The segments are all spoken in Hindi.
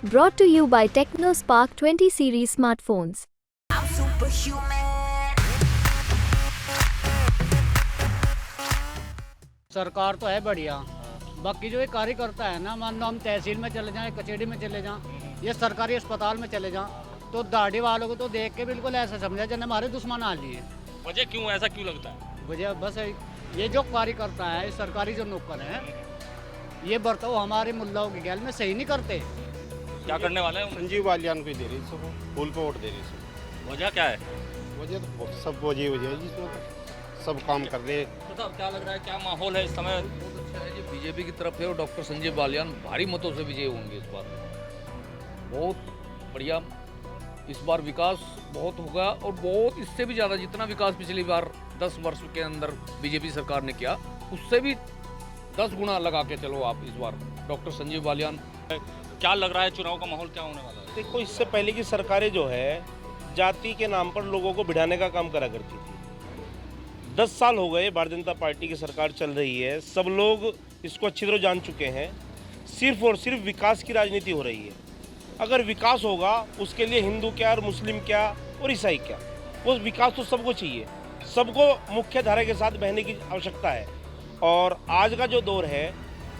Brought to you by TechnoSpark 20 series smartphones. I'm superhuman. सरकार तो है बढ़िया, बाकी जो ये कार्यकर्ता है ना, मान लो हम तहसील में चले जाएं, कचहरी में चले जाएं, ये सरकारी अस्पताल में चले जाएं, तो दाढ़ी वालों को तो देख के बिल्कुल ऐसा समझा जैसे हमारे दुश्मन आ लिए। वजह क्यों, ऐसा क्यों लगता है? वजह बस ये जो कार्यकर्ता है, सरकारी जो नौकर हैं, ये बर्ताव हमारे मुल्लाओं के गैल में सही नहीं करते। क्या करने वाले हैं? संजीव बालियान को ही दे रही सबको, फूल को वोट दे रही सब। वजह क्या है? वजह तो सब वजह है जिसमें तो सब काम कर रहे हैं। तो साहब क्या लग रहा है, क्या माहौल है इस समय? बहुत अच्छा है जी, बीजेपी की तरफ है और डॉक्टर संजीव बालियान भारी मतों से विजयी होंगे इस बार। बहुत बढ़िया, इस बार विकास बहुत होगा और बहुत इससे भी ज़्यादा, जितना विकास पिछली बार 10 वर्ष के अंदर बीजेपी सरकार ने किया उससे भी 10 गुना लगा के चलो आप इस बार डॉक्टर संजीव बालियान। क्या लग रहा है, चुनाव का माहौल क्या होने वाला है? देखो, इससे पहले की सरकारें जो है जाति के नाम पर लोगों को भिड़ाने का काम करा करती थी। 10 साल हो गए भारतीय जनता पार्टी की सरकार चल रही है, सब लोग इसको अच्छी तरह जान चुके हैं। सिर्फ और सिर्फ विकास की राजनीति हो रही है। अगर विकास होगा उसके लिए हिंदू क्या और मुस्लिम क्या और ईसाई क्या, वो विकास तो सबको चाहिए, सबको मुख्य धारा के साथ बहने की आवश्यकता है। और आज का जो दौर है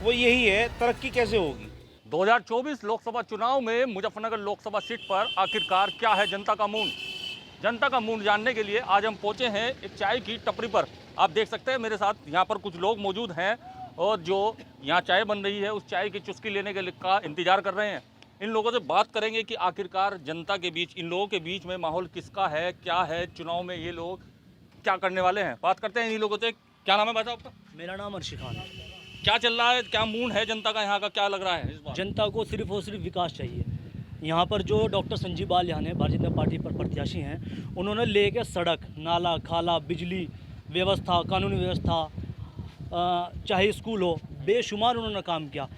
वो यही है, तरक्की कैसे होगी। 2024 लोकसभा चुनाव में मुजफ्फरनगर लोकसभा सीट पर आखिरकार क्या है जनता का मूड? जनता का मूड जानने के लिए आज हम पहुंचे हैं एक चाय की टपरी पर। आप देख सकते हैं मेरे साथ यहाँ पर कुछ लोग मौजूद हैं और जो यहाँ चाय बन रही है उस चाय की चुस्की लेने के लिए का इंतजार कर रहे हैं। इन लोगों से बात करेंगे कि आखिरकार जनता के बीच, इन लोगों के बीच में माहौल किसका है, क्या है, चुनाव में ये लोग क्या करने वाले हैं। बात करते हैं इन लोगों से। क्या नाम है भाई आपका? मेरा नाम अर्शी खान है। क्या चल रहा है, क्या मूड है जनता का, यहाँ का क्या लग रहा है इस बार? जनता को सिर्फ और सिर्फ विकास चाहिए। यहाँ पर जो डॉक्टर संजीव बालियान है, भारतीय जनता पार्टी पर प्रत्याशी हैं, उन्होंने लेके सड़क, नाला, खाला, बिजली व्यवस्था, कानूनी व्यवस्था, चाहे स्कूल हो, बेशुमार उन्होंने काम किया।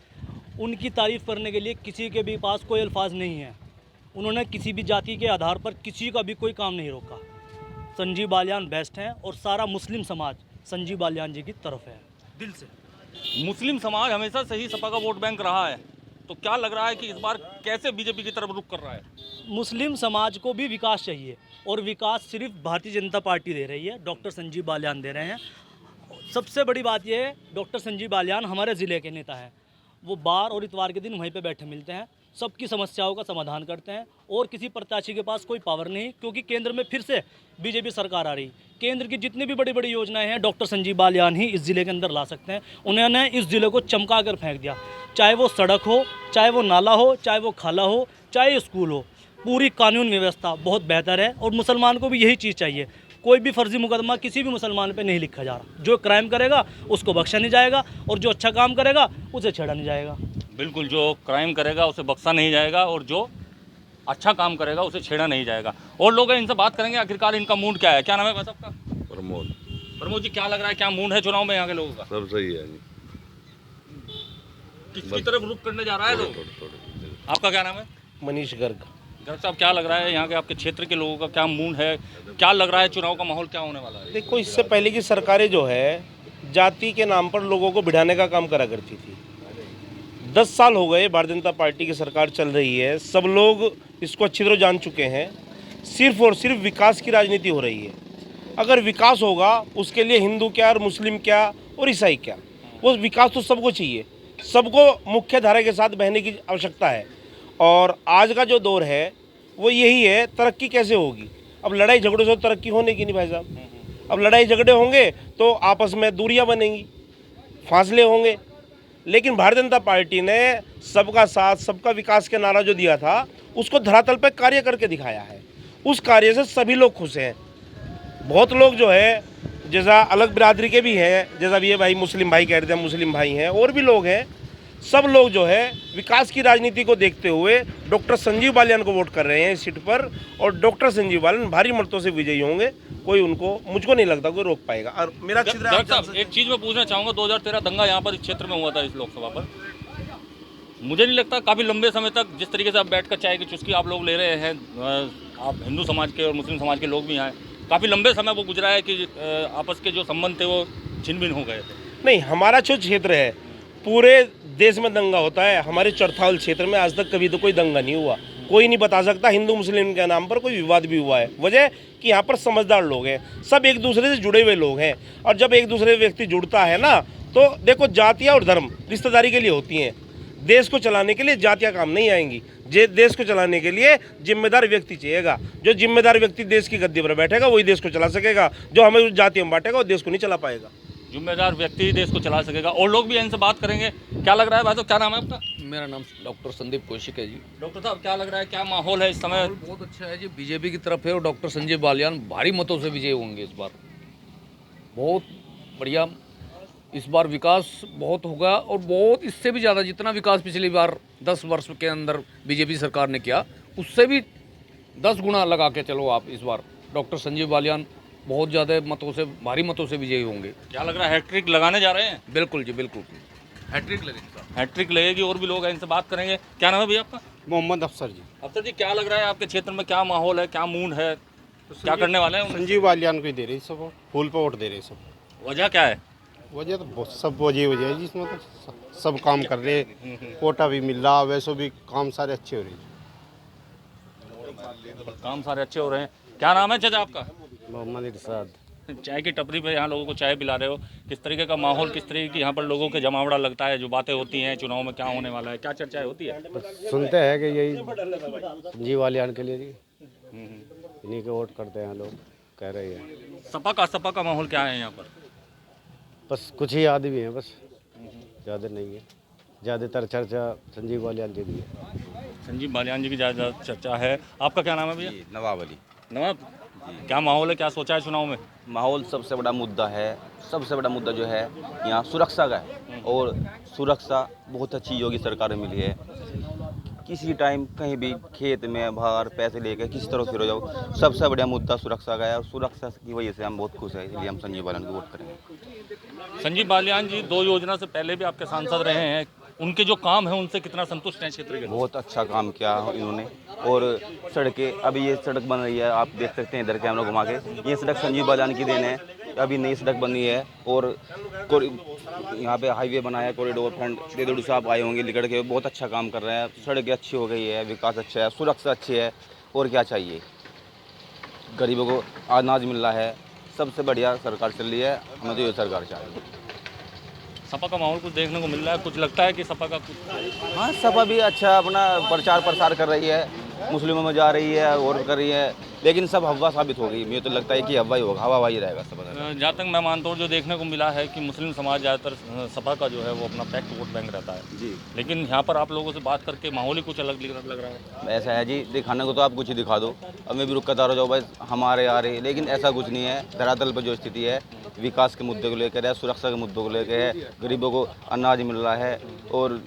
उनकी तारीफ़ करने के लिए किसी के भी पास कोई अल्फाज नहीं है। उन्होंने किसी भी जाति के आधार पर किसी का भी कोई काम नहीं रोका। संजीव बालियान बेस्ट हैं और सारा मुस्लिम समाज संजीव बालियान जी की तरफ है दिल से। मुस्लिम समाज हमेशा से ही सपा का वोट बैंक रहा है, तो क्या लग रहा है कि इस बार कैसे बीजेपी की तरफ रुख कर रहा है? मुस्लिम समाज को भी विकास चाहिए और विकास सिर्फ भारतीय जनता पार्टी दे रही है, डॉक्टर संजीव बालियान दे रहे हैं। सबसे बड़ी बात यह है, डॉक्टर संजीव बालियान हमारे ज़िले के नेता हैं। वो बार और इतवार के दिन वहीं पे बैठे मिलते हैं, सबकी समस्याओं का समाधान करते हैं और किसी प्रत्याशी के पास कोई पावर नहीं, क्योंकि केंद्र में फिर से बीजेपी सरकार आ रही। केंद्र की जितनी भी बड़ी बड़ी योजनाएं हैं डॉक्टर संजीव बालियान ही इस ज़िले के अंदर ला सकते हैं। उन्होंने इस ज़िले को चमका कर फेंक दिया, चाहे वो सड़क हो, चाहे वो नाला हो, चाहे वो खाला हो, चाहे स्कूल हो। पूरी कानून व्यवस्था बहुत बेहतर है और मुसलमान को भी यही चीज़ चाहिए। कोई भी फर्जी मुकदमा किसी भी मुसलमान पे नहीं लिखा जा रहा। जो क्राइम करेगा उसको बख्शा नहीं जाएगा और जो अच्छा काम करेगा उसे छेड़ा नहीं जाएगा। बिल्कुल, जो क्राइम करेगा उसे बख्शा नहीं जाएगा और जो अच्छा काम करेगा उसे छेड़ा नहीं जाएगा। और लोग हैं, इनसे बात करेंगे आखिरकार इनका मूड क्या है। क्या नाम है भाई साहब का? प्रमोद। प्रमोद जी, क्या लग रहा है, क्या मूड है चुनाव में यहाँ के लोगों का? सब सही है जी। किसकी तरफ रुख करने जा रहा है लोग? आपका क्या नाम है? मनीष गर्ग। गर्ग साहब, क्या लग रहा है यहाँ के आपके क्षेत्र के लोगों का क्या मूड है, क्या लग रहा है चुनाव का माहौल क्या होने वाला है? देखो, इससे पहले की सरकारें जो है जाति के नाम पर लोगों को भिड़ाने का काम करा करती थी। 10 साल हो गए भारतीय जनता पार्टी की सरकार चल रही है, सब लोग इसको अच्छी तरह जान चुके हैं। सिर्फ और सिर्फ विकास की राजनीति हो रही है। अगर विकास होगा उसके लिए हिंदू क्या और मुस्लिम क्या और ईसाई क्या, वो विकास तो सबको चाहिए, सबको मुख्य धारा के साथ बहने की आवश्यकता है। और आज का जो दौर है वो यही है, तरक्की कैसे होगी। अब लड़ाई झगड़ों से तरक्की होने की नहीं भाई साहब। अब लड़ाई झगड़े होंगे तो आपस में दूरियां बनेंगी, फासले होंगे। लेकिन भारतीय जनता पार्टी ने सबका साथ सबका विकास के नारा जो दिया था उसको धरातल पर कार्य करके दिखाया है। उस कार्य से सभी लोग खुश हैं। बहुत लोग जो है, जैसा अलग बिरादरी के भी हैं, जैसा भी ये भाई मुस्लिम भाई कह रहे थे, मुस्लिम भाई हैं और भी लोग हैं, सब लोग जो है विकास की राजनीति को देखते हुए डॉक्टर संजीव बालियान को वोट कर रहे हैं इस सीट पर। और डॉक्टर संजीव बालियान भारी मतों से विजयी होंगे। कोई मुझको नहीं लगता कोई रोक पाएगा। और मेरा साहब, एक चीज़ मैं पूछना चाहूँगा, 2013 दंगा यहाँ पर इस क्षेत्र में हुआ था, इस लोकसभा पर। मुझे नहीं लगता काफ़ी लंबे समय तक जिस तरीके से आप बैठ कर चाय की चुस्की आप लोग ले रहे हैं, आप हिंदू समाज के और मुस्लिम समाज के लोग भी यहाँ हैं, काफ़ी लंबे समय वो गुजरा है कि आपस के जो संबंध थे वो छिन भिन हो गए थे। नहीं, हमारा जो क्षेत्र है पूरे देश में दंगा होता है, हमारे चरथावल क्षेत्र में आज तक कभी तो कोई दंगा नहीं हुआ। कोई नहीं बता सकता हिंदू मुस्लिम के नाम पर कोई विवाद भी हुआ है। वजह कि यहाँ पर समझदार लोग हैं, सब एक दूसरे से जुड़े हुए लोग हैं। और जब एक दूसरे व्यक्ति जुड़ता है ना, तो देखो जातियाँ और धर्म रिश्तेदारी के लिए होती हैं। देश को चलाने के लिए जातियाँ काम नहीं आएंगी। देश को चलाने के लिए जिम्मेदार व्यक्ति चाहिएगा। जो जिम्मेदार व्यक्ति देश की गद्दी पर बैठेगा वही देश को चला सकेगा। जो हमें जातियों में बांटेगा वो देश को नहीं चला पाएगा। जिम्मेदार व्यक्ति देश को चला सकेगा। और लोग भी इनसे बात करेंगे। क्या लग रहा है भाई साहब, क्या नाम है आपका? मेरा नाम डॉक्टर संदीप कौशिक है जी। डॉक्टर साहब क्या लग रहा है, क्या माहौल है इस समय? बहुत अच्छा है जी, बीजेपी की तरफ है और डॉक्टर संजय बालियान भारी मतों से विजयी होंगे इस बार। बहुत बढ़िया, इस बार विकास बहुत होगा और बहुत इससे भी ज़्यादा जितना विकास पिछली बार 10 वर्ष के अंदर बीजेपी सरकार ने किया उससे भी 10 गुना लगा के चलो आप। इस बार डॉक्टर संजय बालियान बहुत ज़्यादा मतों से, भारी मतों से विजयी होंगे। क्या लग रहा है, हैट्रिक लगाने जा रहे हैं? बिल्कुल जी, बिल्कुल हैट्रिक लगेगी साहब। हैट्रिक लगेगी। और भी लोग हैं, इनसे बात करेंगे। क्या नाम है भैया आपका? मोहम्मद अफसर जी। अफसर जी क्या लग रहा है, आपके क्षेत्र में क्या माहौल है, क्या मूड है, क्या करने वाले हैं? संजीव बालियान को ही दे रही सब, फूल पे वोट दे रहे सब। वजह क्या है? वजह तो सब वजह है जिसमें तो सब काम कर रहे हैं, कोटा भी मिल रहा, वैसे भी काम सारे अच्छे हो रहे हैं। काम सारे अच्छे हो रहे हैं। क्या नाम है चाचा आपका? मोहम्मद इरशाद। चाय की टपरी पे यहाँ लोगों को चाय पिला रहे हो, किस तरीके का माहौल, किस तरीके की यहाँ पर लोगों के जमावड़ा लगता है, जो बातें होती हैं चुनाव में क्या होने वाला है, क्या चर्चाएं होती है? सुनते हैं कि यही संजीव बालियान के लिए जी, इन्हीं के वोट करते हैं लोग, कह रहे हैं। सपा का माहौल क्या है यहाँ पर? बस कुछ ही आदमी हैं, बस ज़्यादा नहीं है। ज़्यादातर चर्चा संजीव बालियान जी की है। संजीव बालियान जी की ज़्यादा चर्चा है। आपका क्या नाम है भैया? नवाब अली। नवाब, क्या माहौल है, क्या सोचा है चुनाव में? माहौल सबसे बड़ा मुद्दा है, सबसे बड़ा मुद्दा जो है यहाँ सुरक्षा का है। और सुरक्षा बहुत अच्छी योगी सरकार में मिली है। किसी टाइम कहीं भी खेत में बाहर पैसे लेकर किसी तरह फिर जाओ, सबसे बड़ा मुद्दा सुरक्षा का है। और सुरक्षा की वजह से हम बहुत खुश हैं, इसलिए हम संजीव बालियान को वोट करेंगे। संजीव बालियान जी 2 योजना से पहले भी आपके सांसद रहे हैं, उनके जो काम है उनसे कितना संतुष्ट हैं क्षेत्र के? बहुत अच्छा काम किया इन्होंने। और सड़कें, अभी ये सड़क बन रही है, आप देख सकते हैं इधर कैमरा घुमा के, ये सड़क संजीव बालियान की देन है। अभी नई सड़क बनी है और यहाँ पे हाईवे बनाया है, कॉरिडोर फ्रंट देदुड़ साहब आए होंगे लिकड़ के, बहुत अच्छा काम कर रहे हैं। सड़कें अच्छी हो गई है, विकास अच्छा है, सुरक्षा अच्छी है। और क्या चाहिए, गरीबों को अनाज मिल रहा है, सबसे बढ़िया सरकार चल रही है। हमें तो ये सरकार चाहिए। सपा का माहौल कुछ देखने को मिल रहा है, कुछ लगता है कि सपा का कुछ? हाँ, सपा भी अच्छा अपना प्रचार प्रसार कर रही है, मुस्लिमों में जा रही है और कर रही है, लेकिन सब हवा साबित हो गई। मुझे तो लगता है कि हवा ही होगा, हवा ही रहेगा सब। जहाँ तक मैं मानता हूँ, जो देखने को मिला है कि मुस्लिम समाज ज़्यादातर सपा का जो है वो अपना पैक्ट वोट बैंक रहता है जी। लेकिन यहाँ पर आप लोगों से बात करके माहौल ही कुछ अलग लग रहा है। ऐसा है जी, दिखाने को तो आप कुछ ही दिखा दो, अब मैं भी रुकता रह जाओ भाई हमारे आ रहे, लेकिन ऐसा कुछ नहीं है। धरातल पर जो स्थिति है, विकास के मुद्दे को लेकर है, सुरक्षा के मुद्दों को लेकर है, गरीबों को अनाज मिल रहा है। और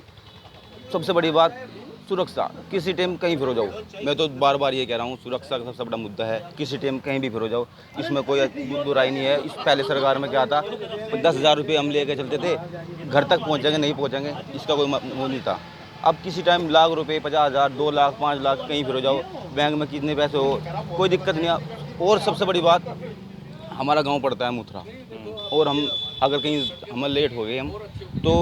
सबसे बड़ी बात सुरक्षा, किसी टाइम कहीं फिर हो जाओ, मैं तो बार बार ये कह रहा हूँ, सुरक्षा का सबसे बड़ा मुद्दा है। किसी टाइम कहीं भी फिर हो जाओ, इसमें कोई बुराई नहीं है। इस पहले सरकार में क्या था, 10,000 रुपये हम लेके चलते थे, घर तक पहुँचेंगे नहीं पहुँचेंगे इसका कोई वो नहीं था। अब किसी टाइम लाख रुपए, 50,000, 2 लाख, 5 लाख कहीं फिर हो जाओ, बैंक में कितने पैसे हो, कोई दिक्कत नहीं है। और सबसे बड़ी बात, हमारा गाँव पड़ता है मुथरा, और हम अगर कहीं हमें लेट हो गए हम तो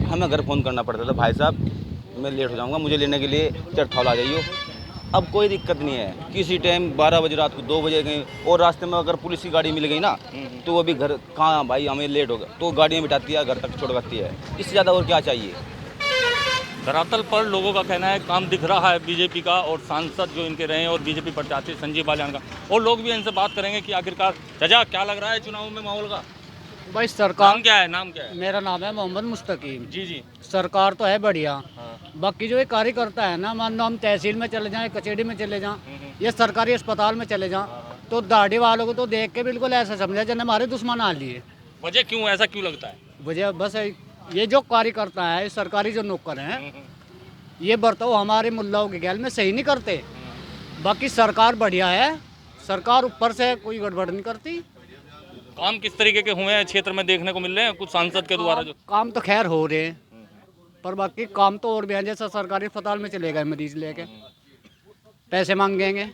हमें घर फ़ोन करना पड़ता था, भाई साहब मैं लेट हो जाऊंगा, मुझे लेने के लिए चरथावल आ जाइए। अब कोई दिक्कत नहीं है, किसी टाइम 12 बजे रात को 2 बजे गए और रास्ते में अगर पुलिस की गाड़ी मिल गई ना, तो वो भी घर कहाँ भाई हमें लेट हो गया, तो गाड़ियाँ बिठाती है, घर तक छोड़वाती है। इससे ज़्यादा और क्या चाहिए। धरातल पर लोगों का कहना है काम दिख रहा है बीजेपी का, और सांसद जो इनके रहे हैं और बीजेपी प्रत्याशी संजीव बालियान का। और लोग भी इनसे बात करेंगे कि आखिरकार चाचा क्या लग रहा है चुनाव में माहौल का? भाई सरकार, नाम क्या है? नाम क्या है? मेरा नाम है मोहम्मद मुस्तकीम। जी जी। सरकार तो है बढ़िया, हाँ। बाकी जो ये कार्यकर्ता है ना, मान लो हम तहसील में चले जाएं, कचहरी में चले जाएं, या सरकारी अस्पताल में चले जाएं, तो दाढ़ी वालों को तो देख के बिल्कुल ऐसा समझा जैसे हमारे दुश्मन आ लिए। वजह क्यों, ऐसा क्यों लगता है? वजह बस ये जो कार्यकर्ता है, सरकारी जो नौकर हैं, ये बर्ताव हमारे मुल्लाओं के ख्याल में सही नहीं करते। बाकी सरकार बढ़िया है, सरकार ऊपर से कोई गड़बड़ नहीं करती। काम किस तरीके के हुए हैं क्षेत्र में देखने को मिल रहे हैं कुछ सांसद के द्वारा? जो काम तो खैर हो रहे हैं, पर बाकी काम तो और भी हैं। जैसा सरकारी अस्पताल में चले गए मरीज लेके, पैसे मांगेंगे,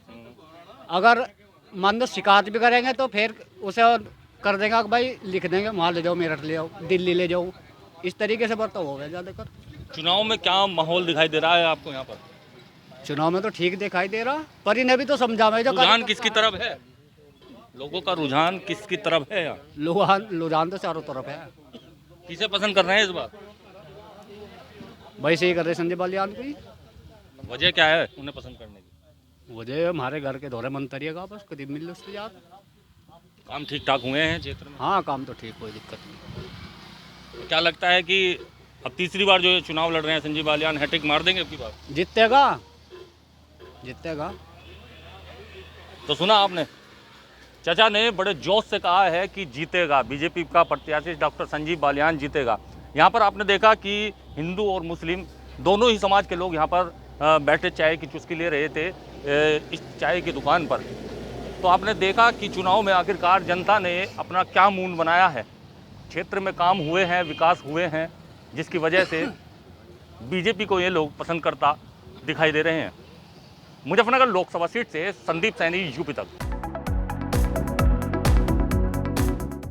अगर मान लो शिकायत भी करेंगे तो फिर उसे कर देंगे कि भाई लिख देंगे, वहाँ ले जाओ, मेरठ ले जाओ, दिल्ली ले जाओ, इस तरीके से बर्ताव हो गया ज़्यादातर। चुनाव में क्या माहौल दिखाई दे रहा है आपको यहाँ पर? चुनाव में तो ठीक दिखाई दे रहा, पर इन्हें भी तो समझा मैं जो रुझान किसकी तरफ है? लोगों का रुझान किसकी तरफ है यहाँ? रुझान तो चारों तरफ है। किसे पसंद कर रहे हैं इस बार? वैसे ही कर रहे संजय बालियान को ही। वजह क्या है उन्हें पसंद करने की? वजह हमारे घर के दौरे मंतरिया का बस करीब मिल लो उसके याद। काम ठीक ठाक हुए हैं क्षेत्र में? हाँ काम तो ठीक, कोई दिक्कत नहीं। क्या लगता है कि अब तीसरी बार जो ये चुनाव लड़ रहे हैं संजीव बालियान हैट्रिक मार देंगे अब की बार? जीतेगा, जीतेगा। तो सुना आपने, चाचा ने बड़े जोश से कहा है कि जीतेगा, बीजेपी का प्रत्याशी डॉक्टर संजीव बालियान जीतेगा। यहाँ पर आपने देखा कि हिंदू और मुस्लिम दोनों ही समाज के लोग यहाँ पर बैठे चाय की चुस्की ले रहे थे इस चाय की दुकान पर। तो आपने देखा कि चुनाव में आखिरकार जनता ने अपना क्या मूड बनाया है। क्षेत्र में काम हुए हैं, विकास हुए हैं, जिसकी वजह से बीजेपी को ये लोग पसंद करता दिखाई दे रहे हैं। मुजफ्फरनगर लोकसभा सीट से संदीप सैनी, यूपी तक।